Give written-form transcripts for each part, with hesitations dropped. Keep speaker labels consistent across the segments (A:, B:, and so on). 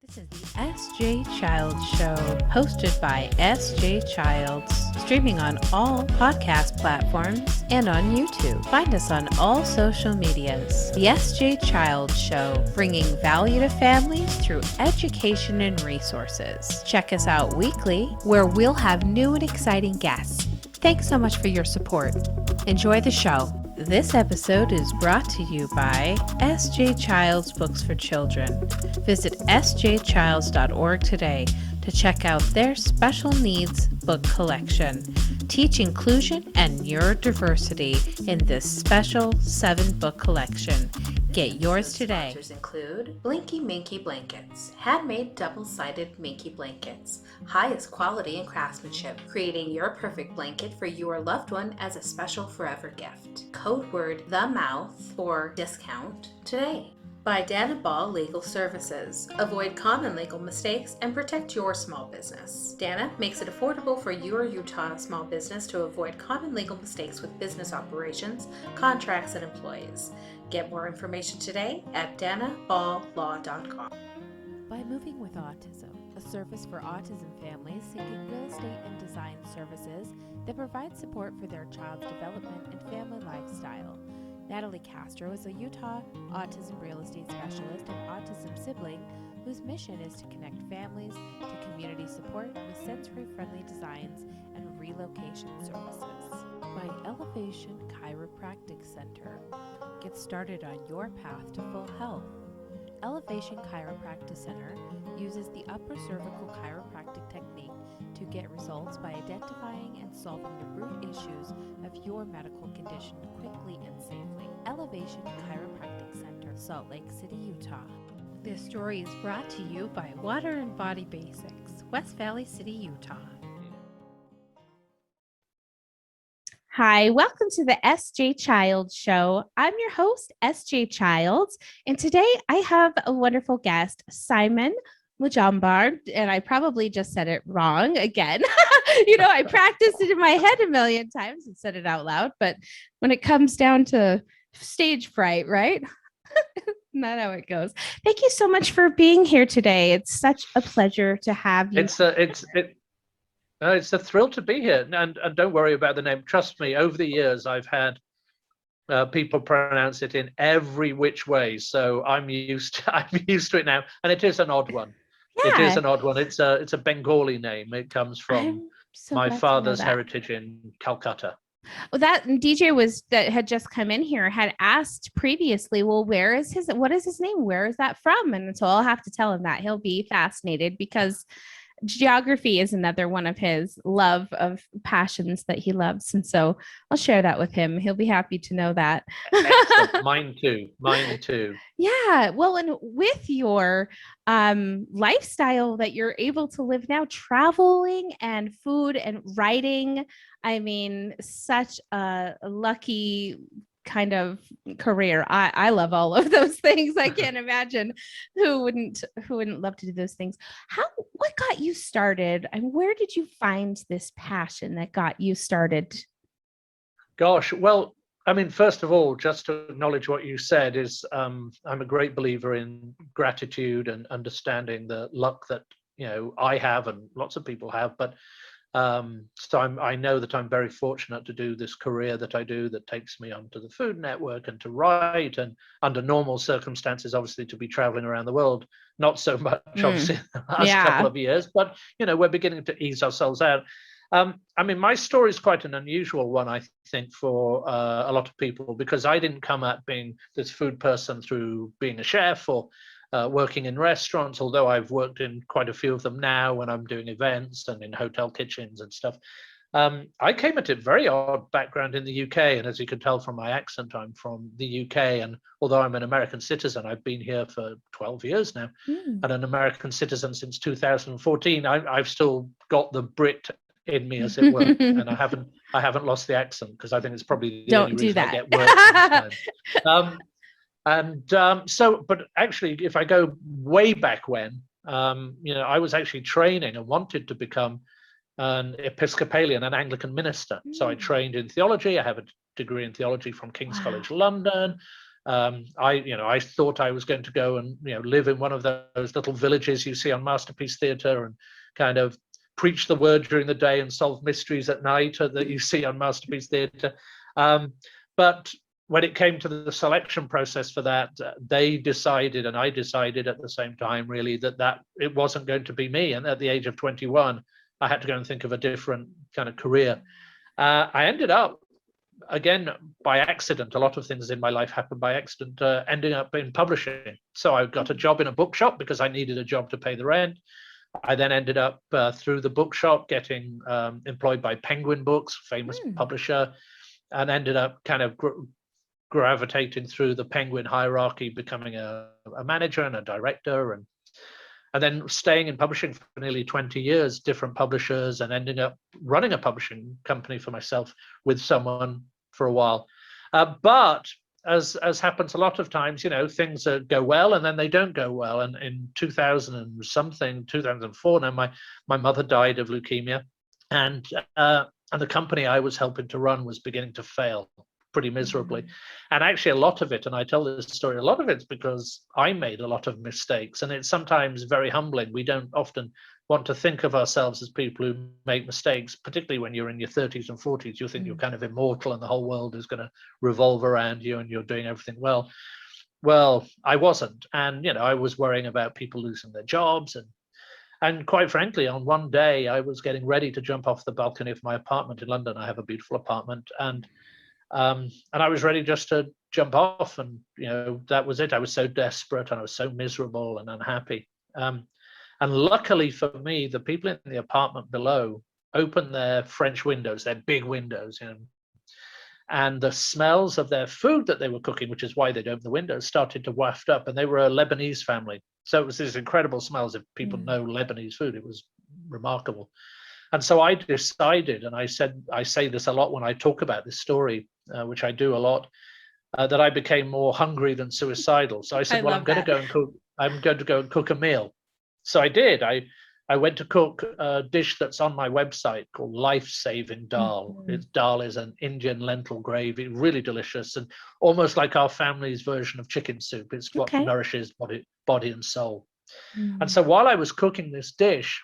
A: This is the S.J. Childs Show, hosted by S.J. Childs, streaming on all podcast platforms and on YouTube. Find us on all social medias. The S.J. Childs Show, bringing value to families through education and resources. Check us out weekly, where we'll have new and exciting guests. Thanks so much for your support. Enjoy the show. This episode is brought to you by S.J. Childs Books for Children. Visit sjchilds.org today to check out their special needs book collection. Teach inclusion and neurodiversity in this special 7-book collection. Get yours today. Sponsors include Blinky Minky Blankets, handmade double-sided Minky blankets, highest quality and craftsmanship, creating your perfect blanket for your loved one as a special forever gift. Code word the mouth for discount today. By Dana Ball Legal Services. Avoid common legal mistakes and protect your small business. Dana makes it affordable for your Utah small business to avoid common legal mistakes with business operations, contracts, and employees. Get more information today at danaballlaw.com. By Moving with Autism, a service for autism families seeking real estate and design services that provide support for their child's development and family lifestyle. Natalie Castro is a Utah autism real estate specialist and autism sibling whose mission is to connect families to community support with sensory-friendly designs and relocation services. By Elevation Chiropractic Center. Get started on your path to full health. Elevation Chiropractic Center uses the upper cervical chiropractic technique to get results by identifying and solving the root issues of your medical condition quickly and safely. Elevation Chiropractic Center, Salt Lake City, Utah. This story is brought to you by Water and Body Basics, West Valley City, Utah. Hi, welcome to the S.J. Childs Show. I'm your host, S.J. Childs, and today I have a wonderful guest, Simon Majumdar, and I probably just said it wrong again. I practiced it in my head a million times and said it out loud, but when it comes down to stage fright, right? Not how it goes. Thank you so much for being here today. It's such a pleasure to have you.
B: It's a thrill to be here, and don't worry about the name. Trust me, over the years, I've had people pronounce it in every which way, so I'm used to it now. And it is an odd one. Yeah. It is an odd one. It's a Bengali name. It comes from my father's heritage in Calcutta.
A: Well, that DJ that had just come in here had asked previously, well, what is his name? Where is that from? And so I'll have to tell him that. He'll be fascinated because geography is another one of his love of passions that he loves. And so I'll share that with him. He'll be happy to know that.
B: Mine too.
A: Yeah. Well, and with your lifestyle that you're able to live now, traveling and food and writing, I mean, such a lucky kind of career. I love all of those things. I can't imagine who wouldn't love to do those things. What got you started, and where did you find this passion that got you started?
B: Gosh, well, I mean, first of all, just to acknowledge what you said is I'm a great believer in gratitude and understanding the luck that I have and lots of people have, but so I know that I'm very fortunate to do this career that I do that takes me onto the Food Network and to write, and under normal circumstances, obviously, to be traveling around the world. Not so much, obviously, in the last couple of years, but, we're beginning to ease ourselves out. I mean, my story is quite an unusual one, I think, for a lot of people, because I didn't come at being this food person through being a chef or working in restaurants, although I've worked in quite a few of them now when I'm doing events and in hotel kitchens and stuff. I came at it very odd background in the UK, and as you can tell from my accent, I'm from the UK, and although I'm an American citizen, I've been here for 12 years now, and an American citizen since 2014. I've still got the Brit in me, as it were, and I haven't lost the accent, because I think it's probably the only reason I get work sometimes. But actually, if I go way back when, I was actually training and wanted to become an Episcopalian, an Anglican minister. So I trained in theology. I have a degree in theology from King's College London. I thought I was going to go and live in one of those little villages you see on Masterpiece Theatre and kind of preach the word during the day and solve mysteries at night that you see on Masterpiece Theatre. But when it came to the selection process for that, they decided, and I decided at the same time, really, that it wasn't going to be me. And at the age of 21, I had to go and think of a different kind of career. I ended up, again, by accident. A lot of things in my life happened by accident, ending up in publishing. So I got a job in a bookshop because I needed a job to pay the rent. I then ended up through the bookshop getting employed by Penguin Books, famous publisher, and ended up kind of gravitating through the Penguin hierarchy, becoming a manager and a director, and then staying in publishing for nearly 20 years, different publishers, and ending up running a publishing company for myself with someone for a while. But as happens a lot of times, things go well and then they don't go well. And in 2004, now my mother died of leukemia, and the company I was helping to run was beginning to fail pretty miserably. And actually a lot of it, and I tell this story, a lot of it's because I made a lot of mistakes, and it's sometimes very humbling. We don't often want to think of ourselves as people who make mistakes, particularly when you're in your 30s and 40s. You think you're kind of immortal and the whole world is going to revolve around you and you're doing everything well. Well, I wasn't. And, I was worrying about people losing their jobs. And quite frankly, on one day, I was getting ready to jump off the balcony of my apartment in London. I have a beautiful apartment. And I was ready just to jump off, and that was it. I was so desperate and I was so miserable and unhappy. And luckily for me, the people in the apartment below opened their French windows, their big windows, and the smells of their food that they were cooking, which is why they'd open the windows, started to waft up. And they were a Lebanese family, so it was these incredible smells. If people know Lebanese food, it was remarkable. And so I decided, and I say this a lot when I talk about this story, which I do a lot, that I became more hungry than suicidal. So I said, I'm going to go and cook. I'm going to go and cook a meal. So I did. I went to cook a dish that's on my website called Life-Saving Dal. Dal is an Indian lentil gravy, really delicious, and almost like our family's version of chicken soup. It's what nourishes body and soul. And so while I was cooking this dish,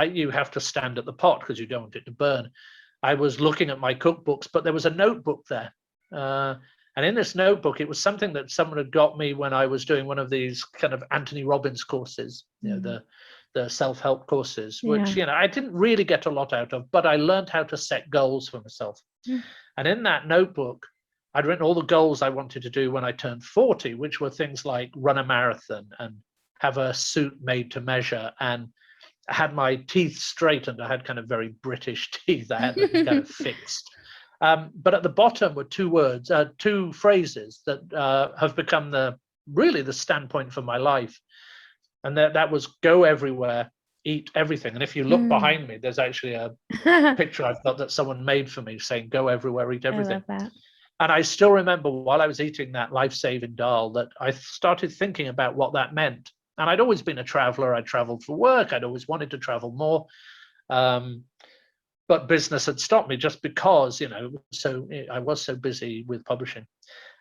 B: you have to stand at the pot because you don't want it to burn. I was looking at my cookbooks, but there was a notebook there. And in this notebook, it was something that someone had got me when I was doing one of these kind of Anthony Robbins courses, the self-help courses, which, I didn't really get a lot out of, but I learned how to set goals for myself. And in that notebook, I'd written all the goals I wanted to do when I turned 40, which were things like run a marathon and have a suit made to measure, and I had my teeth straightened. I had kind of very British teeth. I had them kind of fixed. But at the bottom were two phrases that have become really the standpoint for my life. And that was go everywhere, eat everything. And if you look behind me, there's actually a picture I've got that someone made for me saying go everywhere, eat everything.
A: I love that.
B: And I still remember while I was eating that life-saving dal that I started thinking about what that meant. And I'd always been a traveler. I traveled for work. I'd always wanted to travel more. But business had stopped me just because, so I was so busy with publishing.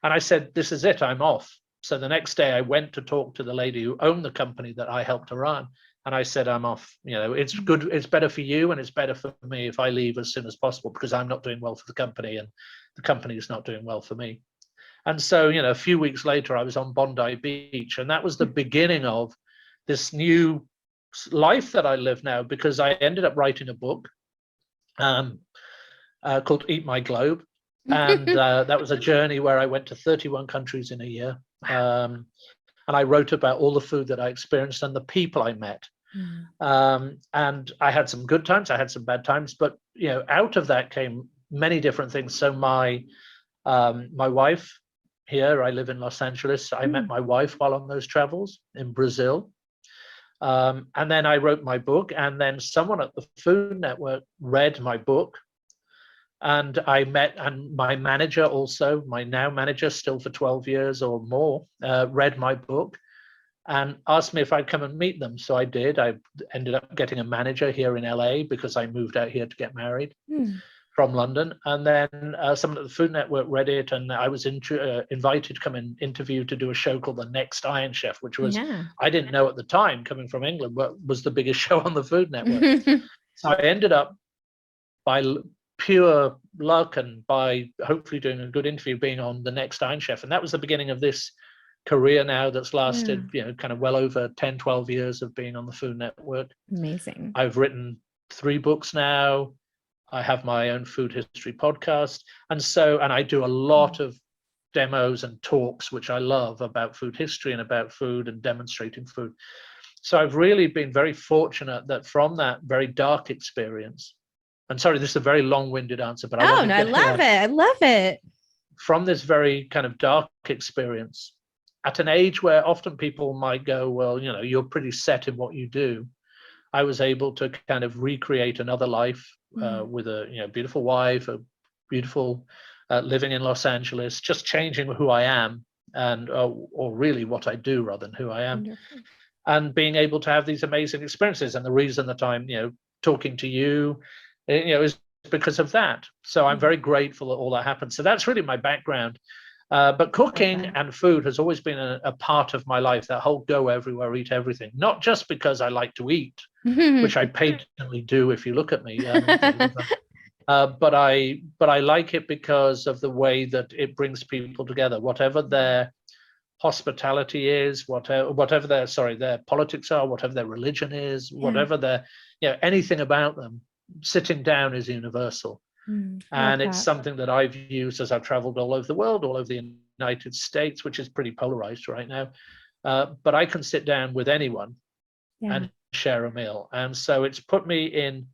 B: And I said, this is it, I'm off. So the next day I went to talk to the lady who owned the company that I helped to run. And I said, I'm off. It's good. It's better for you. And it's better for me if I leave as soon as possible, because I'm not doing well for the company and the company is not doing well for me. And so, a few weeks later, I was on Bondi Beach, and that was the beginning of this new life that I live now, because I ended up writing a book called Eat My Globe. And that was a journey where I went to 31 countries in a year. And I wrote about all the food that I experienced and the people I met. And I had some good times, I had some bad times, but, out of that came many different things. So my wife, here, I live in Los Angeles. I met my wife while on those travels in Brazil. And then I wrote my book, and then someone at the Food Network read my book. And and my manager also, my now manager, still for 12 years or more, read my book and asked me if I'd come and meet them. So I did. I ended up getting a manager here in LA because I moved out here to get married. from London, and then someone at the Food Network read it, and I was invited to come and interview to do a show called The Next Iron Chef, which was, I didn't know at the time, coming from England, what was the biggest show on the Food Network. So I ended up, by pure luck and by hopefully doing a good interview, being on The Next Iron Chef, and that was the beginning of this career now that's lasted, kind of well over 10, 12 years of being on the Food Network.
A: Amazing.
B: I've written 3 books now. I have my own food history podcast. And I do a lot of demos and talks, which I love, about food history and about food and demonstrating food. So I've really been very fortunate that from that very dark experience, and sorry, this is a very long-winded answer, but
A: I love it. I love it.
B: From this very kind of dark experience, at an age where often people might go, well, you're pretty set in what you do, I was able to kind of recreate another life with a beautiful wife, a beautiful living in Los Angeles, just changing who I am and or really what I do rather than who I am. Wonderful. And being able to have these amazing experiences. And the reason that I'm talking to you is because of that. So I'm very grateful that all that happened. So that's really my background. But cooking and food has always been a part of my life, that whole go everywhere, eat everything. Not just because I like to eat, which I patently do if you look at me. But I like it because of the way that it brings people together, whatever their hospitality is, whatever their politics are, whatever their religion is, whatever their, anything about them, sitting down is universal. And it's something that I've used as I've traveled all over the world, all over the United States, which is pretty polarized right now. But I can sit down with anyone and share a meal. And so it's put me in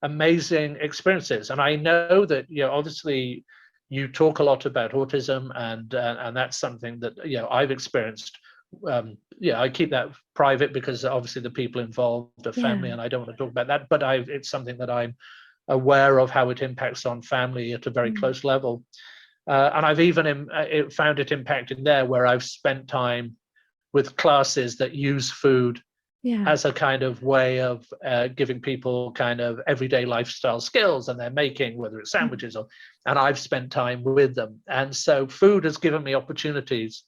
B: amazing experiences. And I know that, obviously you talk a lot about autism, and that's something that, I've experienced. I keep that private because obviously the people involved are family, and I don't want to talk about that, but it's something that I'm aware of, how it impacts on family at a very close level. And I've even found it impacting there, where I've spent time with classes that use food as a kind of way of giving people kind of everyday lifestyle skills, and they're making, whether it's sandwiches and I've spent time with them. And so food has given me opportunities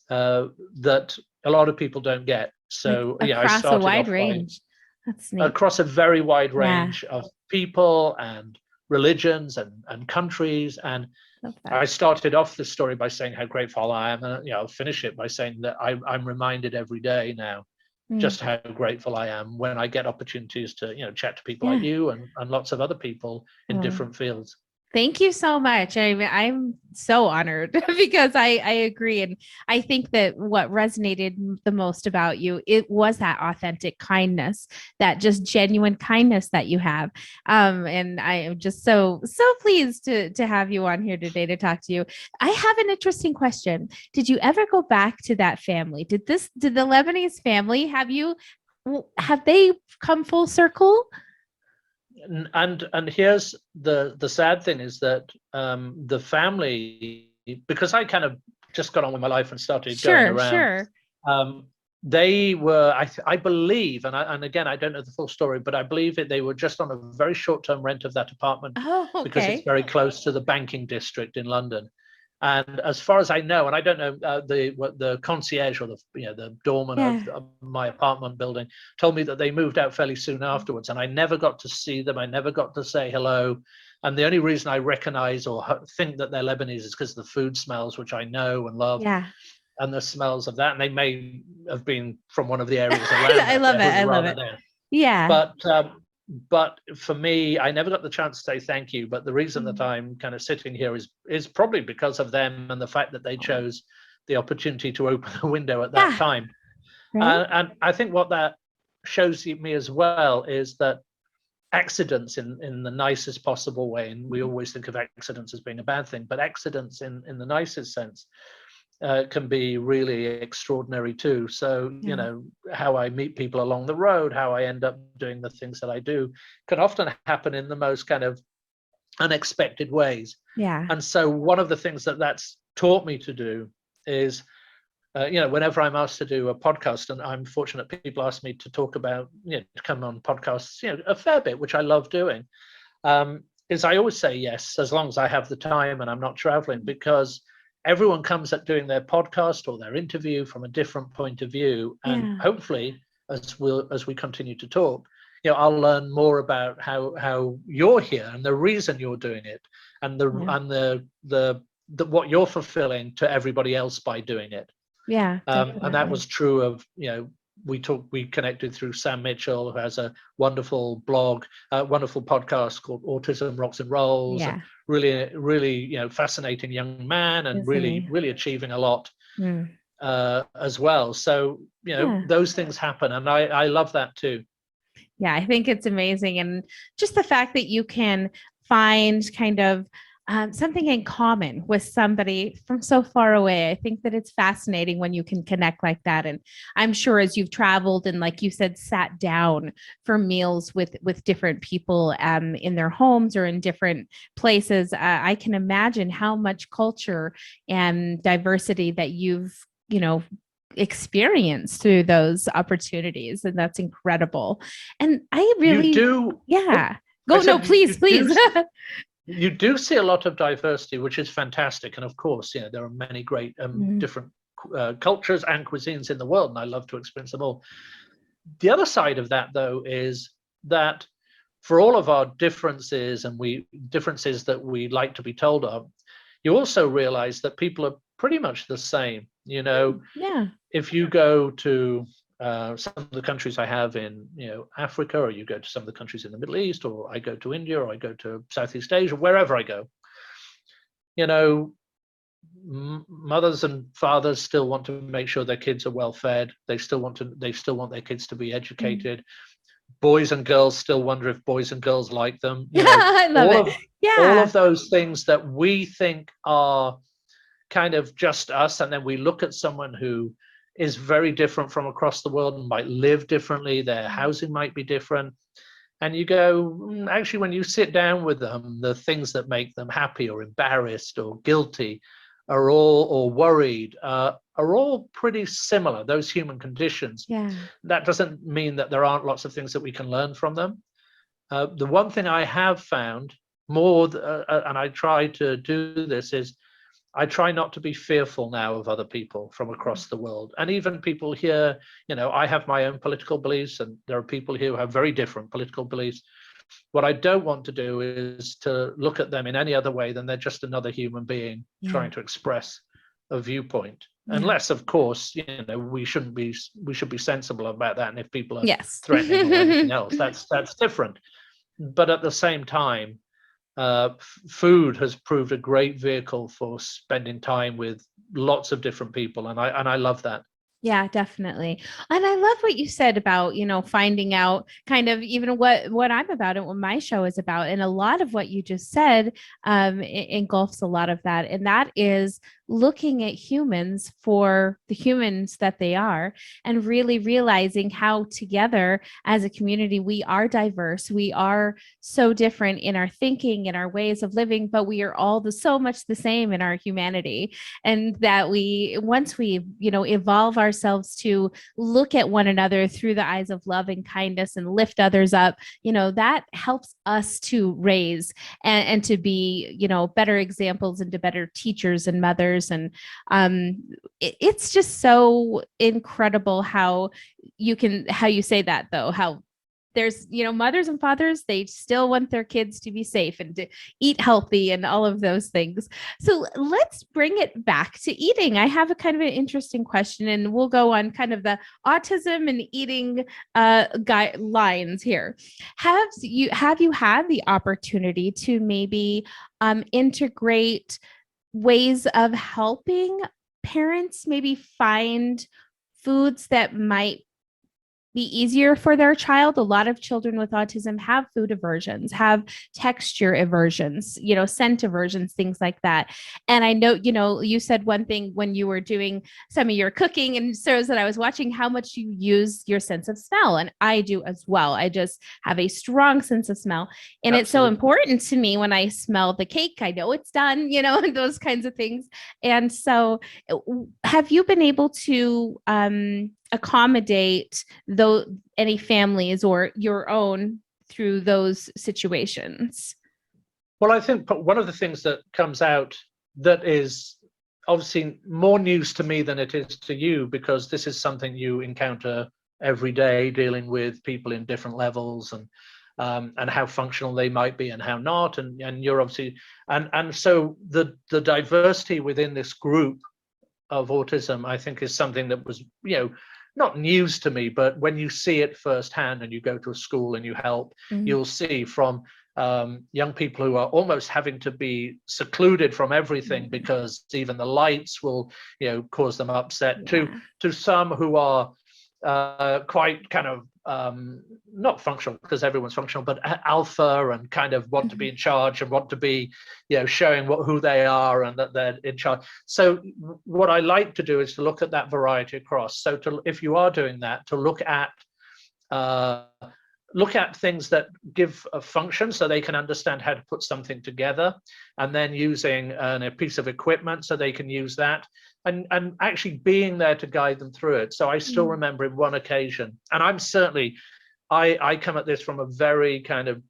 B: that a lot of people don't get. So I started a wide range. That's neat. Across a very wide range of people and religions and countries. And I started off this story by saying how grateful I am, and I'll finish it by saying that I'm reminded every day now just how grateful I am when I get opportunities to chat to people like you and lots of other people in different fields.
A: Thank you so much. I'm so honored because I agree. And I think that what resonated the most about you, it was that authentic kindness, that just genuine kindness that you have. And I am just so pleased to have you on here today to talk to you. I have an interesting question. Did you ever go back to that family? Did the Lebanese family have they come full circle?
B: And here's the sad thing is that the family, because I kind of just got on with my life and started going around. They were, I believe, and again, I don't know the full story, but I believe they were just on a very short-term rent of that apartment because it's very close to the banking district in London. And as far as I know, and I don't know, the concierge or the doorman of my apartment building told me that they moved out fairly soon afterwards, and I never got to see them. I never got to say hello. And the only reason I recognize or think that they're Lebanese is because of the food smells, which I know and love. And the smells of that, and they may have been from one of the areas around.
A: I love it. Yeah.
B: But for me, I never got the chance to say thank you. But the reason that I'm kind of sitting here is probably because of them and the fact that they chose the opportunity to open the window at that time. And I think what that shows me as well is that accidents in the nicest possible way, and we always think of accidents as being a bad thing, but accidents in the nicest sense can be really extraordinary too. So, how I meet people along the road, how I end up doing the things that I do, can often happen in the most kind of unexpected ways. And so one of the things that's taught me to do is, whenever I'm asked to do a podcast, and I'm fortunate people ask me to talk about, to come on podcasts, a fair bit, which I love doing, is I always say yes, as long as I have the time and I'm not traveling, because everyone comes at doing their podcast or their interview from a different point of view. And
A: Yeah.
B: hopefully, as we continue to talk, I'll learn more about how you're here and the reason you're doing it, and
A: Yeah.
B: the what you're fulfilling to everybody else by doing it.
A: Yeah,
B: And that was
A: definitely.
B: true of, we connected through Sam Mitchell, who has a wonderful blog, wonderful podcast called Autism Rocks and Rolls, and
A: Yeah.
B: really, fascinating young man, and
A: Isn't
B: really,
A: he?
B: really achieving a lot
A: Mm.
B: as well. So,
A: Yeah.
B: those things happen, and I love that too.
A: Yeah, I think it's amazing. And just the fact that you can find kind of something in common with somebody from so far away. I think that it's fascinating when you can connect like that. And I'm sure as you've traveled and, like you said, sat down for meals with different people in their homes or in different places, I can imagine how much culture and diversity that you've, experienced through those opportunities. And that's incredible. And I
B: You
A: really,
B: do. Oh,
A: yeah.
B: I
A: Go, no,
B: said
A: please, please.
B: you do see a lot of diversity, which is fantastic. And of course, there are many great
A: Mm,
B: different cultures and cuisines in the world, and I love to experience them all. The other side of that, though, is that for all of our differences and differences that we like to be told of, you also realize that people are pretty much the same.
A: yeah.
B: If you go to some of the countries I have in Africa, or you go to some of the countries in the Middle East, or I go to India, or I go to Southeast Asia, wherever I go, you know, mothers and fathers still want to make sure their kids are well fed. They still want their kids to be
A: Mm.
B: educated. Boys and girls still wonder if boys and girls like them.
A: I love
B: All
A: it.
B: of all
A: Yeah.
B: of those things that we think are kind of just us, and then we look at someone who is very different from across the world and might live differently, their housing might be different, and you go, actually, when you sit down with them, the things that make them happy or embarrassed or guilty or worried are all pretty similar, those human conditions.
A: Yeah.
B: That doesn't mean that there aren't lots of things that we can learn from them. The one thing I have found more, and I try to do this, is I try not to be fearful now of other people from across the world. And even people here, I have my own political beliefs, and there are people here who have very different political beliefs. What I don't want to do is to look at them in any other way than they're just another human being
A: Yeah.
B: trying to express a viewpoint.
A: Yeah.
B: Unless, of course, we should be sensible about that. And if people are
A: Yes.
B: threatening or anything else, that's different. But at the same time, food has proved a great vehicle for spending time with lots of different people, and I love that.
A: Yeah, definitely. And I love what you said about, finding out kind of even what I'm about and what my show is about. And a lot of what you just said engulfs a lot of that. And that is looking at humans for the humans that they are, and really realizing how together as a community we are diverse. We are so different in our thinking and our ways of living, but we are all so much the same in our humanity. And that once we evolve ourselves to look at one another through the eyes of love and kindness and lift others up, that helps us to raise and to be better examples and to better teachers and mothers. And it's just so incredible how you say that, though, how there's mothers and fathers, they still want their kids to be safe and to eat healthy and all of those things. So let's bring it back to eating. I have a kind of an interesting question, and we'll go on kind of the autism and eating guidelines here. Have you had the opportunity to maybe integrate ways of helping parents maybe find foods that might be easier for their child? A lot of children with autism have food aversions, have texture aversions, scent aversions, things like that. And I know, you said one thing when you were doing some of your cooking and shows that I was watching, how much you use your sense of smell. And I do as well. I just have a strong sense of smell. And it's so
B: Absolutely.
A: important to me when I smell the cake, I know it's done, and those kinds of things. And so have you been able to accommodate any families or your own through those situations?
B: Well, I think one of the things that comes out that is obviously more news to me than it is to you, because this is something you encounter every day, dealing with people in different levels, and how functional they might be and how not, and you're obviously, and so the diversity within this group of autism, I think, is something that was, not news to me, but when you see it firsthand and you go to a school and you help, you'll see from young people who are almost having to be secluded from everything because even the lights will, cause them upset, to some who are quite kind of not functional, because everyone's functional, but alpha, and kind of want to be in charge and want to be, showing who they are and that they're in charge. So what I like to do is to look at that variety across. So if you are doing that, to look at things that give a function so they can understand how to put something together, and then using a piece of equipment so they can use that, and actually being there to guide them through it. So I still remember in one occasion, and I'm certainly, I come at this from a very kind of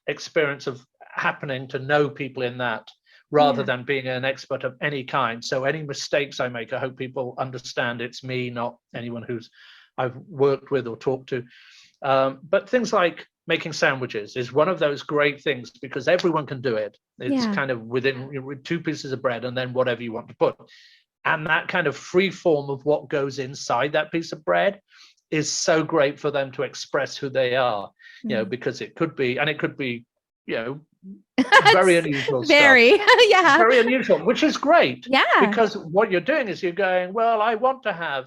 B: experience of happening to know people in that, rather than being an expert of any kind. So any mistakes I make, I hope people understand it's me, not anyone who's I've worked with or talked to. But things like making sandwiches is one of those great things, because everyone can do it. It's kind of within two pieces of bread and then whatever you want to put. And that kind of free form of what goes inside that piece of bread is so great for them to express who they are, because it could be, very unusual
C: very,
B: stuff.
C: yeah.
B: Very unusual, which is great.
C: Yeah.
B: Because what you're doing is you're going, well, I want to have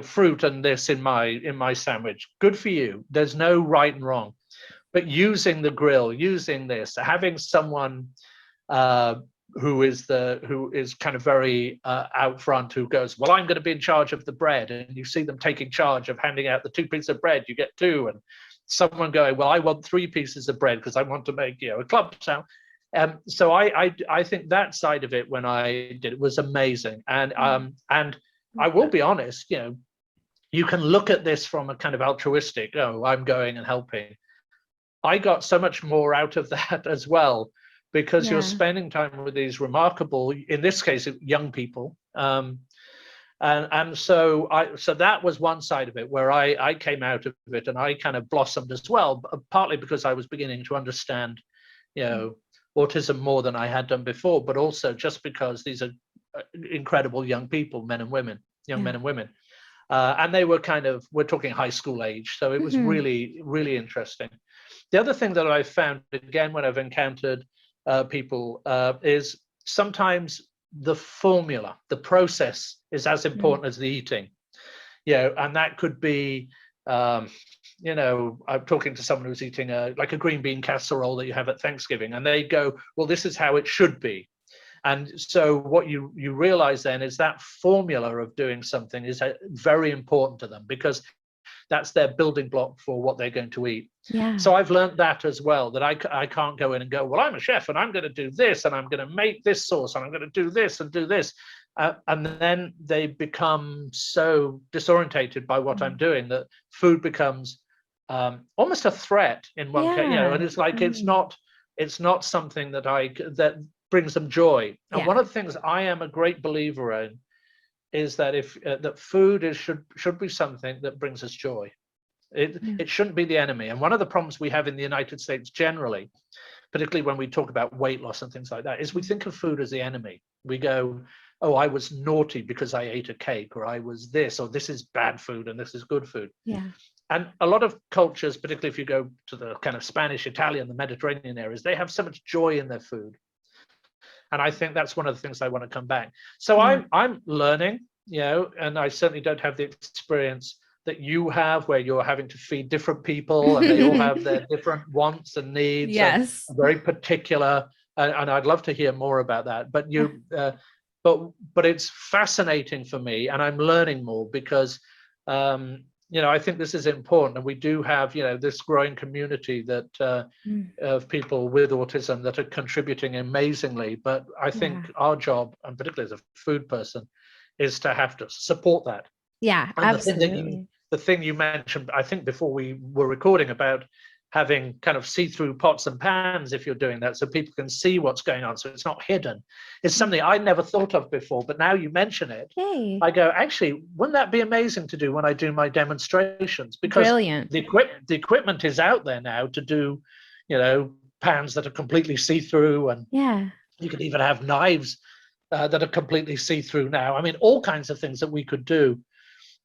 B: fruit and this in my sandwich. Good for you. There's no right and wrong. But using the grill, using this, having someone who is kind of very out front, who goes, well, I'm going to be in charge of the bread, and you see them taking charge of handing out the 2 pieces of bread, you get 2, and someone going, well, I want 3 pieces of bread because I want to make a club sound. So I think that side of it, when I did it, was amazing. And I will be honest, you can look at this from a kind of altruistic, I'm going and helping. I got so much more out of that as well, because you're spending time with these remarkable, in this case, young people. And so that was one side of it, where I came out of it and I kind of blossomed as well, partly because I was beginning to understand, autism more than I had done before, but also just because these are incredible young people, men and women, men and women. And they were we're talking high school age. So it was really, really interesting. The other thing that I've found, again, when I've encountered people, is sometimes the formula, the process is as important as the eating. And that could be, I'm talking to someone who's eating like a green bean casserole that you have at Thanksgiving, and they go, well, this is how it should be. And so what you realize then is that formula of doing something is very important to them, because that's their building block for what they're going to eat. So I've learned that as well, that I can't go in and go, well, I'm a chef and I'm going to do this and I'm going to make this sauce and I'm going to do this and do this. And then they become so disorientated by what I'm doing that food becomes almost a threat in one case, and it's like, it's not something that brings them joy. And one of the things I am a great believer in is that that food should be something that brings us joy. It shouldn't be the enemy. And one of the problems we have in the United States generally, particularly when we talk about weight loss and things like that, is we think of food as the enemy. We go, oh, I was naughty because I ate a cake, or I was this, or this is bad food and this is good food. And a lot of cultures, particularly if you go to the kind of Spanish, Italian, the Mediterranean areas, they have so much joy in their food. And I think that's one of the things I want to come back. So I'm learning, and I certainly don't have the experience that you have, where you're having to feed different people and they all have their different wants and needs.
C: Yes.
B: And very particular. And I'd love to hear more about that. But but it's fascinating for me, and I'm learning more because I think this is important, and we do have this growing community that of people with autism that are contributing amazingly. But I think our job, and particularly as a food person, is to have to support that.
C: Yeah,
B: and
C: absolutely.
B: The thing you mentioned, I think before we were recording, about having kind of see-through pots and pans if you're doing that, so people can see what's going on, so it's not hidden. It's something I never thought of before, but now you mention it,
A: Yay.
B: I go, actually, wouldn't that be amazing to do when I do my demonstrations? Because
A: Brilliant.
B: the equipment is out there now to do, pans that are completely see-through, and
A: Yeah.
B: you can even have knives that are completely see-through now. I mean, all kinds of things that we could do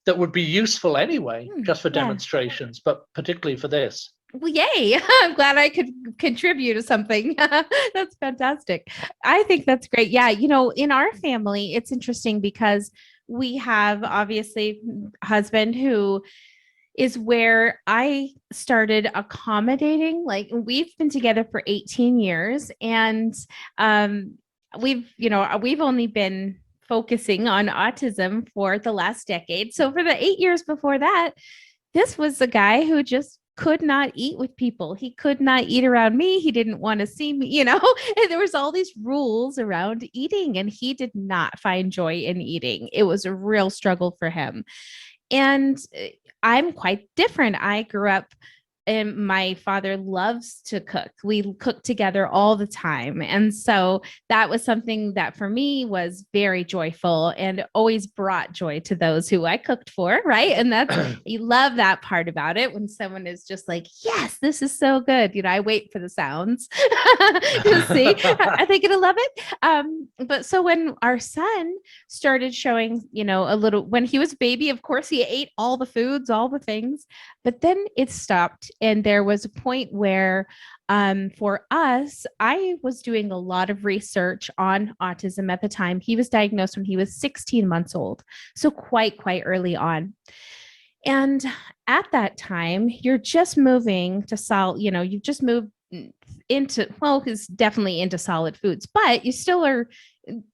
B: that would be useful anyway, just for demonstrations, but particularly for this.
A: Well, yay. I'm glad I could contribute to something. That's fantastic. I think that's great. Yeah. In our family, it's interesting because we have obviously a husband who is where I started accommodating. Like, we've been together for 18 years, and we've only been focusing on autism for the last decade. So for the 8 years before that, this was a guy who just could not eat with people. He could not eat around me. He didn't want to see me, and there was all these rules around eating, and he did not find joy in eating. It was a real struggle for him. And I'm quite different. I grew up, and my father loves to cook. We cook together all the time. And so that was something that for me was very joyful and always brought joy to those who I cooked for. Right. And you love that part about it, when someone is just like, yes, this is so good. I wait for the sounds to see. Are they going to love it? But so when our son started showing, a little, when he was a baby, of course, he ate all the foods, all the things, but then it stopped. And there was a point where for us, I was doing a lot of research on autism at the time. He was diagnosed when he was 16 months old. So quite early on. And at that time, you're just moving to solid, you've just moved into, well, he's definitely into solid foods, but you still are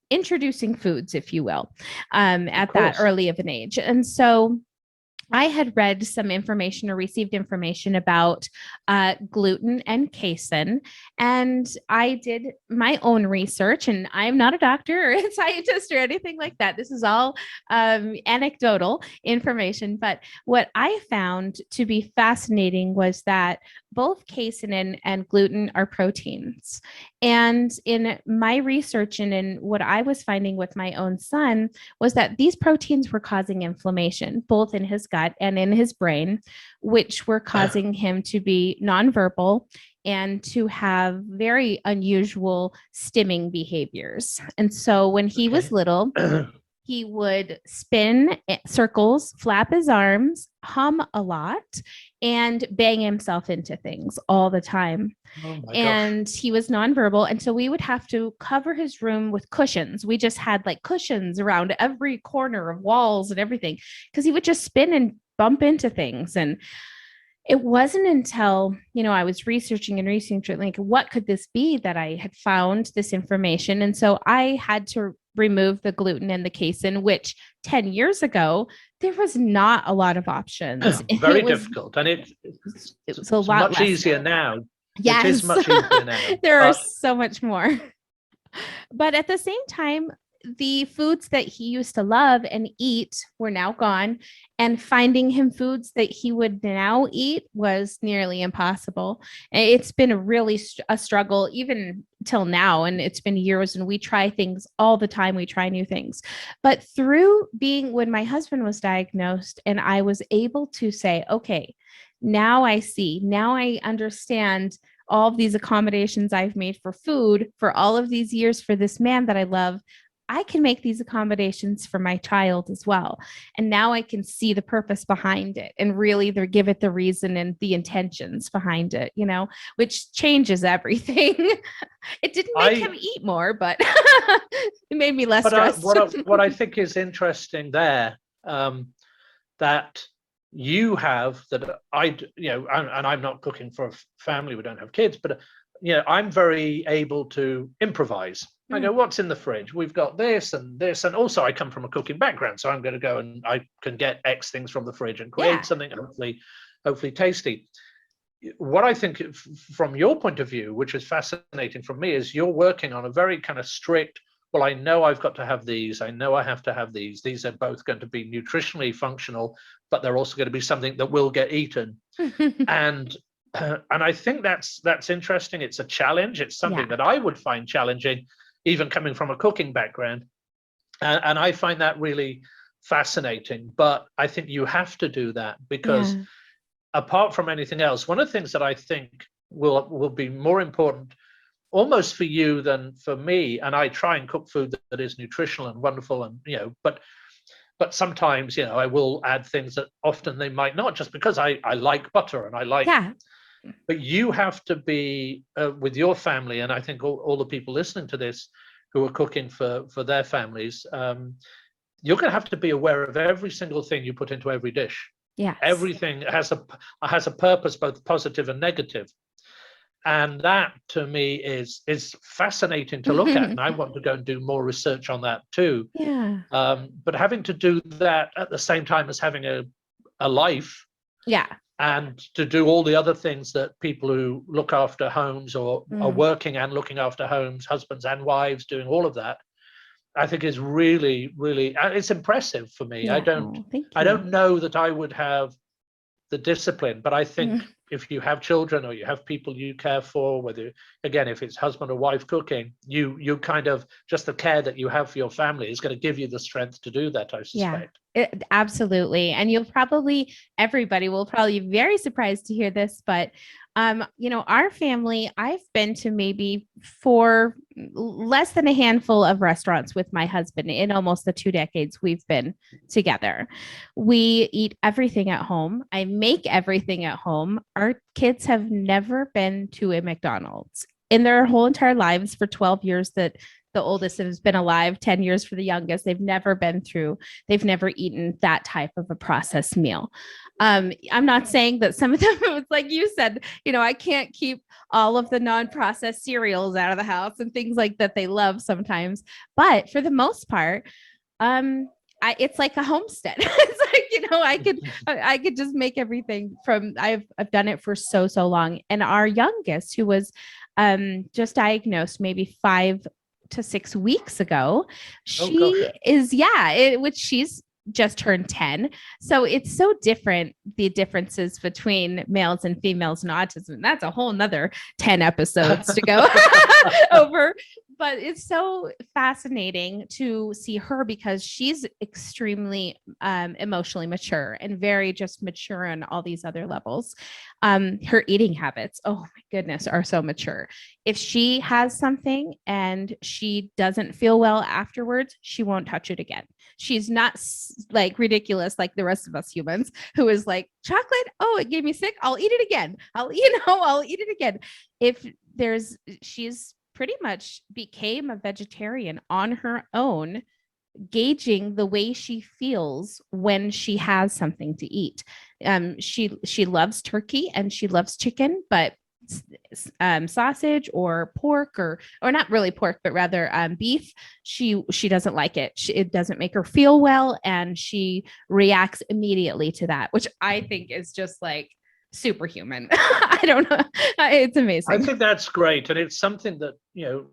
A: introducing foods, if you will, at that early of an age. And so I had read some information or received information about gluten and casein, and I did my own research. And I'm not a doctor or a scientist or anything like that. This is all anecdotal information. But what I found to be fascinating was that both casein and gluten are proteins. And in my research and in what I was finding with my own son was that these proteins were causing inflammation, both in his gut and in his brain, which were causing him to be nonverbal and to have very unusual stimming behaviors. And so when he was little, he would spin circles, flap his arms, hum a lot, and bang himself into things all the time. And he was nonverbal. And so we would have to cover his room with cushions. We just had like cushions around every corner of walls and everything, because he would just spin and bump into things. And it wasn't until, I was researching, like, what could this be, that I had found this information. And so I had to remove the gluten and the casein, which 10 years ago, there was not a lot of options.
B: Very difficult. And it was a lot much easier now.
A: Yes.
B: It is much easier now.
A: There are so much more. But at the same time, the foods that he used to love and eat were now gone, and finding him foods that he would now eat was nearly impossible. It's been a struggle even till now, and it's been years, and we try things all the time. We try new things. But when my husband was diagnosed, and I was able to say, okay, now I see, now I understand all of these accommodations I've made for food for all of these years for this man that I love, I can make these accommodations for my child as well. And now I can see the purpose behind it and really give it the reason and the intentions behind it, which changes everything. It didn't make him eat more, but it made me less stressed.
B: What I think is interesting there, that you have, that and I'm not cooking for a family, we don't have kids, but I'm very able to improvise. I go, what's in the fridge? We've got this and this. And also I come from a cooking background, so I'm going to go and I can get X things from the fridge and create something hopefully tasty. What I think from your point of view, which is fascinating from me, is you're working on a very kind of strict, well, I know I've got to have these. I know I have to have these. These are both going to be nutritionally functional, but they're also going to be something that will get eaten. And And I think that's interesting. It's a challenge. It's something
A: Yeah.
B: that I would find challenging, even coming from a cooking background. And I find that really fascinating. But I think you have to do that because
A: Yeah.
B: apart from anything else, one of the things that I think will be more important almost for you than for me, and I try and cook food that is nutritional and wonderful, and but sometimes I will add things that often they might not, just because I like butter and I like.
A: Yeah.
B: But you have to be with your family, and I think all the people listening to this who are cooking for their families, you're going to have to be aware of every single thing you put into every dish.
A: Yes.
B: Everything has a purpose, both positive and negative, and that to me is fascinating to look at. And I want to go and do more research on that too.
A: Yeah.
B: But having to do that at the same time as having a life,
A: Yeah.
B: and to do all the other things that people who look after homes or are
A: Mm.
B: working and looking after homes, husbands and wives, doing all of that, I think is really, really, it's impressive for me.
A: Yeah. Oh, thank
B: I
A: you.
B: don't know that I would have the discipline, but I think
A: Mm.
B: if you have children or you have people you care for, whether, again, if it's husband or wife cooking, you kind of, just the care that you have for your family is going to give you the strength to do that, I
A: Yeah,
B: suspect.
A: absolutely. And everybody will probably be very surprised to hear this, but our family, I've been to maybe less than a handful of restaurants with my husband in almost the 2 decades we've been together. We eat everything at home. I make everything at home. Our kids have never been to a McDonald's in their whole entire lives for 12 years that the oldest has been alive, 10 years for the youngest. They've never eaten that type of a processed meal. I'm not saying that some of them, it's like you said, I can't keep all of the non-processed cereals out of the house and things like that they love sometimes. But for the most part, it's like a homestead. It's like, I could just make everything from, I've done it for so long. And our youngest, who was just diagnosed maybe 5 to 6 weeks ago, which she's just turned 10. So it's so different, the differences between males and females and autism. That's a whole nother 10 episodes to go over. But it's so fascinating to see her because she's extremely emotionally mature and very just mature on all these other levels. Her eating habits, oh my goodness, are so mature. If she has something and she doesn't feel well afterwards, she won't touch it again. She's not like ridiculous like the rest of us humans, who is like, chocolate, oh, it gave me sick, I'll eat it again. I'll eat it again. She's pretty much became a vegetarian on her own, gauging the way she feels when she has something to eat. She loves turkey and she loves chicken, but sausage or pork or not really pork, but rather beef, she doesn't like it. It doesn't make her feel well, and she reacts immediately to that, which I think is just like superhuman. I don't know. It's amazing.
B: I think that's great, and it's something that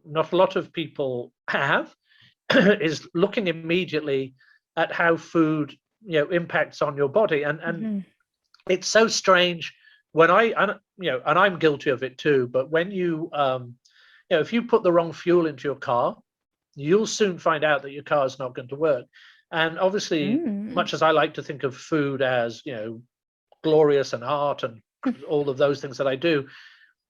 B: not a lot of people have. Is looking immediately at how food impacts on your body, and it's so strange when and I'm guilty of it too, but when if you put the wrong fuel into your car, you'll soon find out that your car is not going to work. And obviously, much as I like to think of food as glorious and art and all of those things that I do,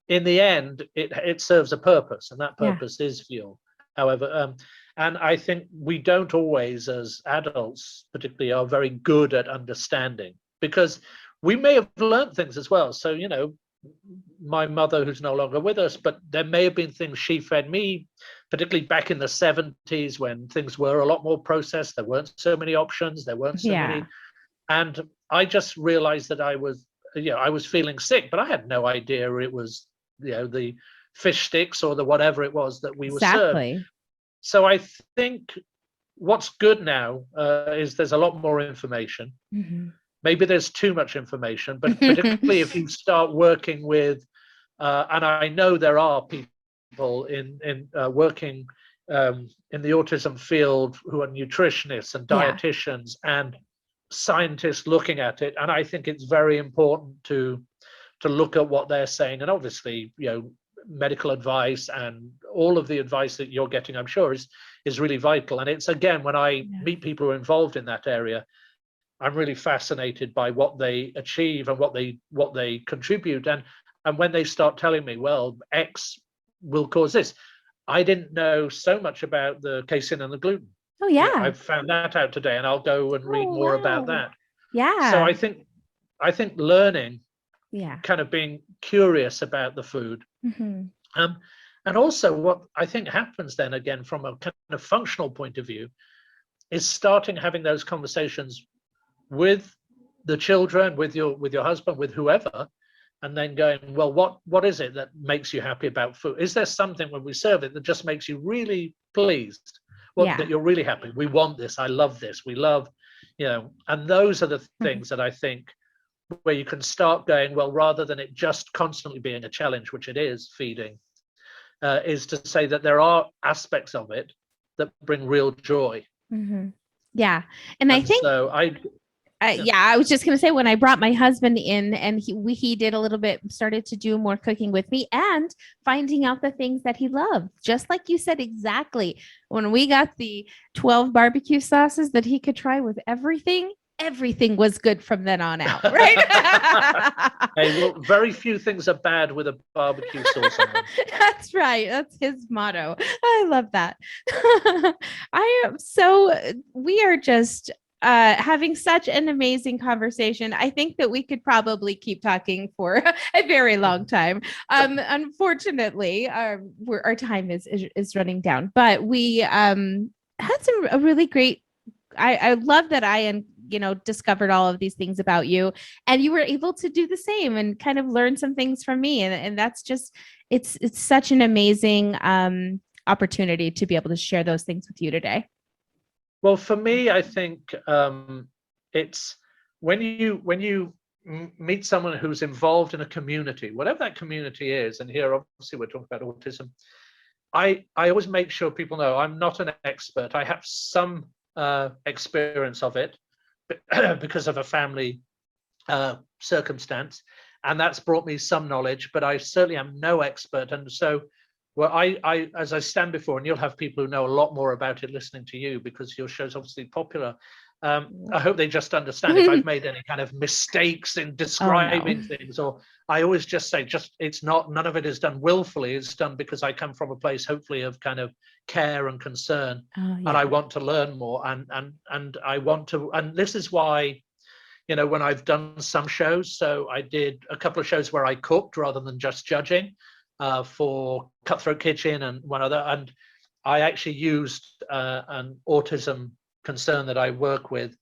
B: in the end it serves a purpose, and that purpose is fuel. However, and I think we don't always, as adults particularly, are very good at understanding, because we may have learned things as well. So, my mother, who's no longer with us, but there may have been things she fed me, particularly back in the 70s when things were a lot more processed. There weren't so many options. There weren't so many. And I just realized that I was feeling sick, but I had no idea it was, the fish sticks or the whatever it was that we were served. So I think what's good now is there's a lot more information. Maybe there's too much information, but particularly if you start working with, and I know there are people in working in the autism field who are nutritionists and dietitians and scientists looking at it, and I think it's very important to to look at what they're saying. And obviously, medical advice and all of the advice that you're getting, I'm sure, is really vital. And it's, again, when I meet people who are involved in that area, I'm really fascinated by what they achieve and what they contribute. And when they start telling me, well, X will cause this, I didn't know so much about the casein and the gluten.
A: Oh yeah.
B: I've found that out today, and I'll go and read more about that.
A: Yeah.
B: So I think learning,
A: yeah,
B: kind of being curious about the food. And also what I think happens then, again, from a kind of functional point of view, is starting having those conversations with the children, with your husband, with whoever, and then going, well, what is it that makes you happy about food? Is there something when we serve it that just makes you really pleased? That you're really happy? We want this. I love this. We love, and those are the things that I think where you can start going, well, rather than it just constantly being a challenge, which it is, feeding, is to say that there are aspects of it that bring real joy.
A: Yeah. And I think
B: so
A: I was just going to say, when I brought my husband in and he did a little bit, started to do more cooking with me and finding out the things that he loved, just like you said, exactly. When we got the 12 barbecue sauces that he could try with everything was good from then on out, right?
B: Hey, well, very few things are bad with a barbecue sauce on them.
A: That's right. That's his motto. I love that. We are just having such an amazing conversation. I think that we could probably keep talking for a very long time. Unfortunately, our time is running down, but we had a really great. I love that I discovered all of these things about you, and you were able to do the same and kind of learn some things from me, and that's just it's such an amazing opportunity to be able to share those things with you today.
B: Well, for me, I think it's when you meet someone who's involved in a community, whatever that community is, and here obviously we're talking about autism, I always make sure people know I'm not an expert. I have some experience of it because of a family circumstance, and that's brought me some knowledge, but I certainly am no expert. And so I as I stand before, and you'll have people who know a lot more about it listening to you because your show's obviously popular. I hope they just understand if I've made any kind of mistakes in describing things, or I always just say, it's not, none of it is done willfully. It's done because I come from a place, hopefully, of kind of care and concern, and I want to learn more, and I want to, and this is why, when I've done some shows, so I did a couple of shows where I cooked rather than just judging, for Cutthroat Kitchen and one other, and I actually used an autism concern that I work with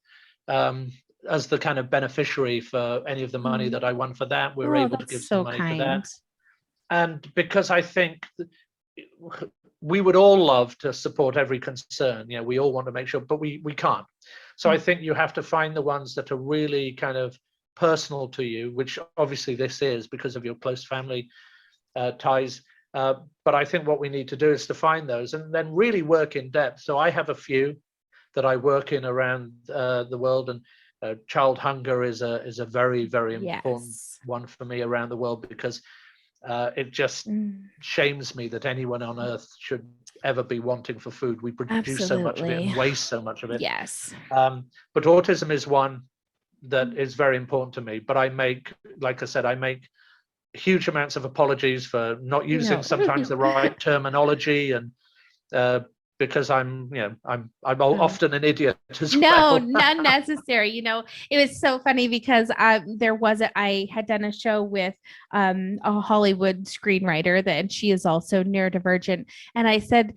B: as the kind of beneficiary for any of the money that I won for that. We were able to give some money for that, and because I think we would all love to support every concern, we all want to make sure, but we can't. So I think you have to find the ones that are really kind of personal to you, which obviously this is because of your close family ties, but I think what we need to do is to find those and then really work in depth. So I have a few that I work in around the world, and child hunger is a very, very important one for me around the world, because it just shames me that anyone on earth should ever be wanting for food. We produce so much of it and waste so much of it. But autism is one that is very important to me, but I make, like I said, I make huge amounts of apologies for not using sometimes the right terminology, and because I'm often an idiot as well.
A: No, not necessary. It was so funny because I had done a show with a Hollywood screenwriter and she is also neurodivergent. And I said,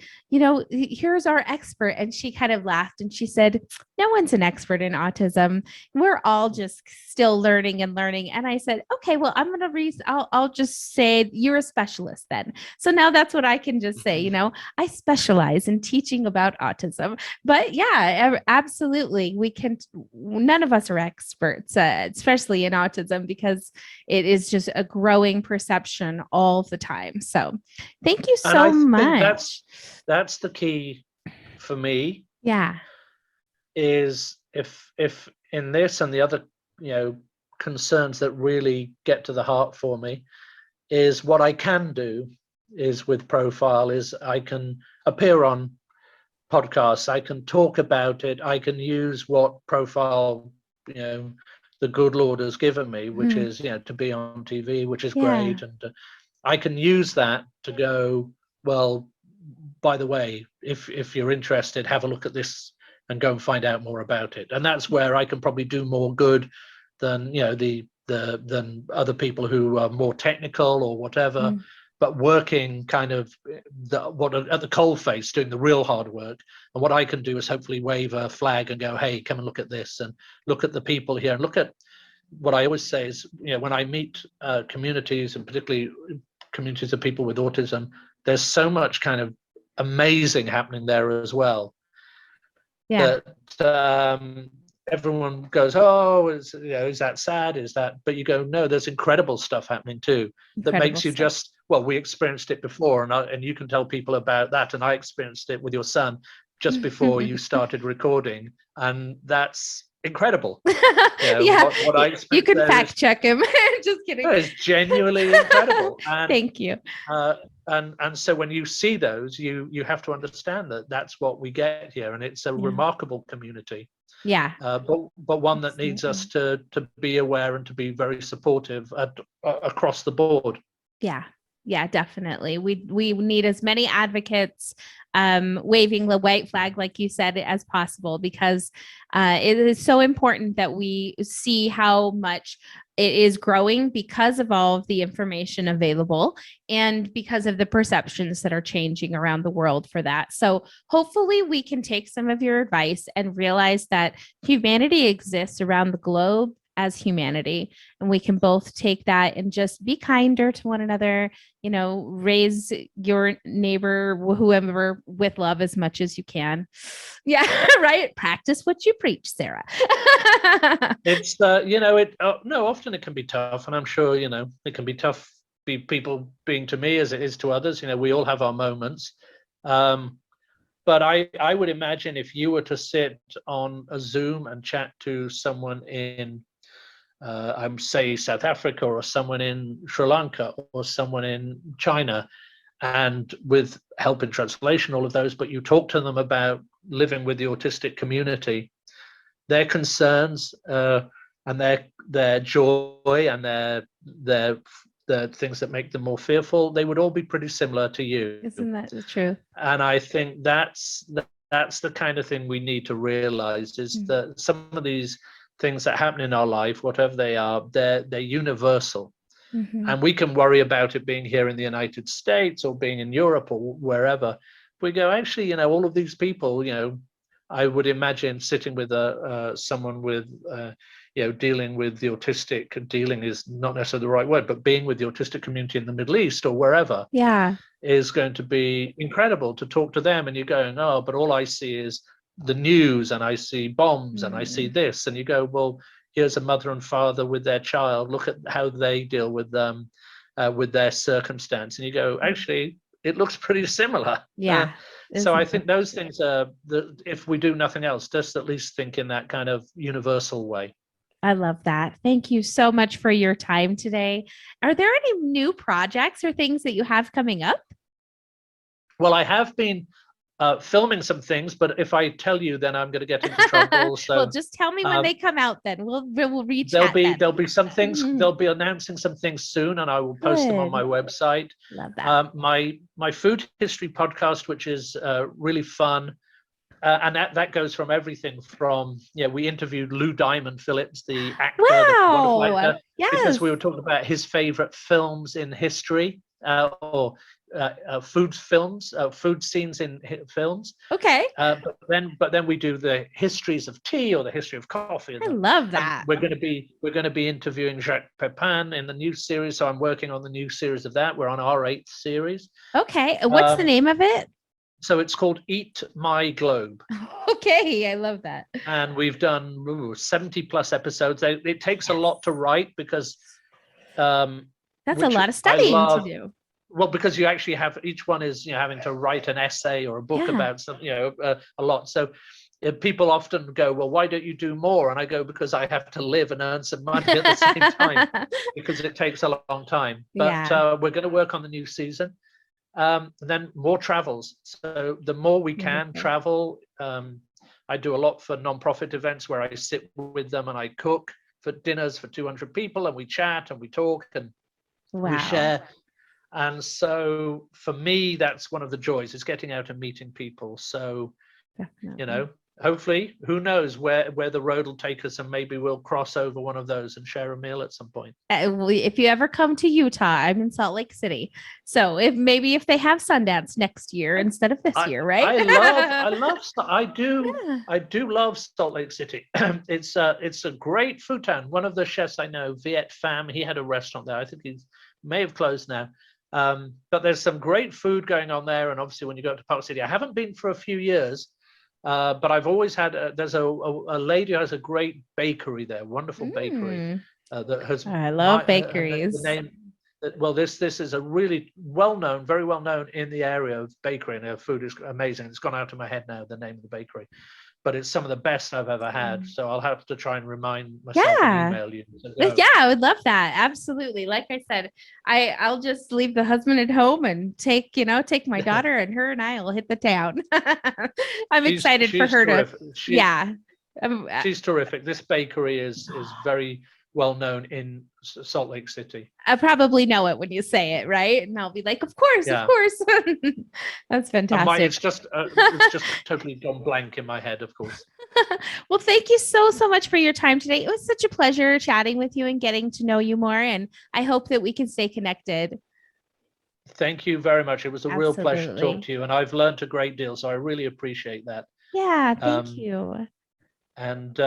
A: here's our expert. And she kind of laughed and she said, no one's an expert in autism. We're all just still learning and learning. And I said, okay, well, I'll just say you're a specialist then. So now that's what I can just say, I specialize in teaching about autism. But yeah, absolutely. None of us are experts, especially in autism, because it is just a growing perception all the time. So thank you so much.
B: That's the key for me.
A: Yeah.
B: Is if in this and the other, concerns that really get to the heart for me is what I can do is with Profile is I can appear on podcasts, I can talk about it, I can use what Profile, the good Lord has given me, which is, to be on TV, which is great. And I can use that to go, well, by the way, if you're interested, have a look at this and go and find out more about it. And that's where I can probably do more good than, than other people who are more technical or whatever, but working kind of at the coalface, doing the real hard work. And what I can do is hopefully wave a flag and go, hey, come and look at this, and look at the people here, and look at what I always say is, when I meet communities, and particularly communities of people with autism, there's so much kind of amazing happening there as well. That everyone goes, oh, is that sad? Is that? But you go, no, there's incredible stuff happening too. That makes you just, well, we experienced it before, and you can tell people about that. And I experienced it with your son just before you started recording, and that's incredible.
A: What I you can fact check him. Just kidding.
B: No, it's genuinely incredible. And,
A: thank you.
B: And so when you see those, you have to understand that that's what we get here, and it's a remarkable community. But one that needs us to be aware and to be very supportive across the board.
A: Yeah, definitely. We need as many advocates waving the white flag, like you said, as possible, because it is so important that we see how much it is growing because of all of the information available and because of the perceptions that are changing around the world for that. So hopefully we can take some of your advice and realize that humanity exists around the globe as humanity, and we can both take that and just be kinder to one another, raise your neighbor, whoever, with love as much as you can. Right. Practice what you preach, Sarah.
B: It's often it can be tough, and I'm sure it can be tough, people being to me as it is to others. We all have our moments, but I would imagine if you were to sit on a Zoom and chat to someone in say South Africa, or someone in Sri Lanka, or someone in China, and with help in translation, all of those, but you talk to them about living with the autistic community, their concerns and their joy and their things that make them more fearful, they would all be pretty similar to you.
A: Isn't that true?
B: And I think that's the kind of thing we need to realize, is that some of these things that happen in our life, whatever they are, they're universal. And we can worry about it being here in the United States or being in Europe or wherever. We go, actually, all of these people, I would imagine sitting with someone with, dealing with the autistic, dealing is not necessarily the right word, but being with the autistic community in the Middle East or wherever, is going to be incredible to talk to them. And you're going, oh, but all I see is the news, and I see bombs, and I see this, and you go, well, here's a mother and father with their child, look at how they deal with them, with their circumstance, and you go, actually, it looks pretty similar. So I think those things are, if we do nothing else, just at least think in that kind of universal way.
A: I love that. Thank you so much for your time today. Are there any new projects or things that you have coming up?
B: Well, I have been filming some things, but if I tell you, then I'm going to get into trouble. So,
A: well, just tell me when they come out. Then we'll reach.
B: There'll be some things. They'll be announcing some things soon, and I will post them on my website.
A: Love that.
B: My food history podcast, which is really fun, and that goes from everything from we interviewed Lou Diamond Phillips, the actor, the wonderful actor, because we were talking about his favorite films in history, or food scenes in films.
A: Okay.
B: But then we do the histories of tea or the history of coffee.
A: I love that.
B: We're going to be interviewing Jacques Pepin in the new series. So I'm working on the new series of that. We're on our 8th series.
A: Okay. What's the name of it?
B: So it's called Eat My Globe.
A: Okay, I love that.
B: And we've done 70 plus episodes. It takes a lot to write because
A: that's a lot of studying to do.
B: Well, because you actually have, each one is having to write an essay or a book about something, a lot. So people often go, well, why don't you do more? And I go, because I have to live and earn some money at the same time, because it takes a long time. But
A: Yeah.
B: we're going to work on the new season. And then more travels. So the more we can
A: Wonderful.
B: travel, I do a lot for nonprofit events where I sit with them and I cook for dinners for 200 people, and we chat and we talk and we
A: Wow.
B: share. And so for me, that's one of the joys, is getting out and meeting people. So,
A: Definitely.
B: hopefully, who knows where the road will take us, and maybe we'll cross over one of those and share a meal at some point.
A: If you ever come to Utah, I'm in Salt Lake City. So if they have Sundance next year instead of this year, right?
B: I do
A: Yeah.
B: I do love Salt Lake City. It's a great food town. One of the chefs I know, Viet Pham, he had a restaurant there. I think he may have closed now. But there's some great food going on there, and obviously when you go to Park City, I haven't been for a few years, but I've always had. There's a lady who has a great bakery there, wonderful bakery that has
A: I love
B: the
A: bakeries.
B: name. Well, this is a really well-known, very well-known in the area of bakery, and their food is amazing. It's gone out of my head now, the name of the bakery, but it's some of the best I've ever had. So I'll have to try and remind myself and email you.
A: Yeah, I would love that. Absolutely. Like I said, I'll just leave the husband at home and take my daughter, and her and I'll hit the town. I'm excited for her
B: terrific.
A: to. Yeah.
B: She's terrific. This bakery is very well known in Salt Lake City.
A: I probably know it when you say it, right? And I'll be like, of course. That's fantastic.
B: It's just totally gone blank in my head, of course.
A: Well, thank you so much for your time today. It was such a pleasure chatting with you and getting to know you more. And I hope that we can stay connected.
B: Thank you very much. It was a real pleasure to talk to you, and I've learned a great deal. So I really appreciate that.
A: Yeah, thank you.
B: And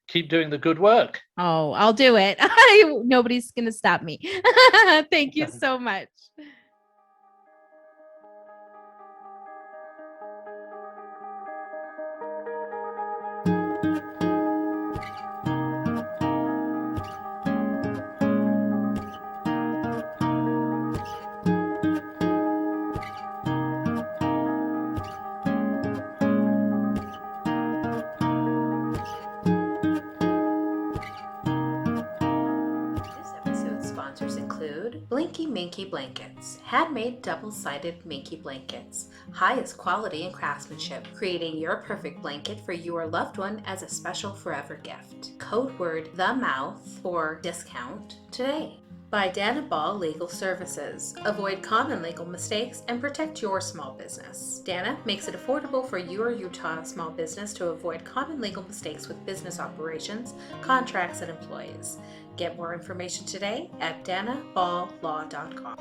B: keep doing the good work.
A: Oh, I'll do it. Nobody's going to stop me. Thank you so much. Blinky Minky Blankets, handmade double-sided Minky blankets, highest quality and craftsmanship, creating your perfect blanket for your loved one as a special forever gift. Code word the mouth for discount today. By Dana Ball Legal Services. Avoid common legal mistakes and protect your small business. Dana makes it affordable for your Utah small business to avoid common legal mistakes with business operations, contracts, and employees. Get more information today at danaballlaw.com.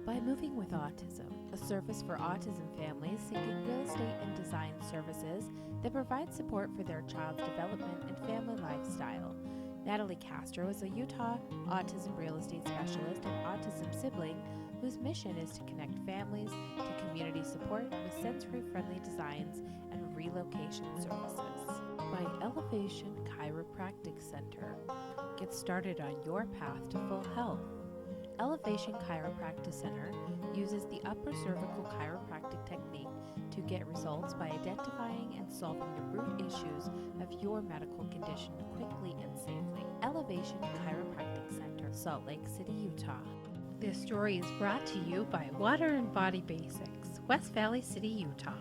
A: By Moving with Autism, a service for autism families seeking real estate and design services that provide support for their child's development and family lifestyle. Natalie Castro is a Utah autism real estate specialist and autism sibling whose mission is to connect families to community support with sensory-friendly designs and relocation services. By Elevation Chiropractic Center. Get started on your path to full health. Elevation Chiropractic Center uses the upper cervical chiropractic technique to get results by identifying and solving the root issues of your medical condition quickly and safely. Elevation Chiropractic Center, Salt Lake City, Utah. This story is brought to you by Water and Body Basics, West Valley City, Utah.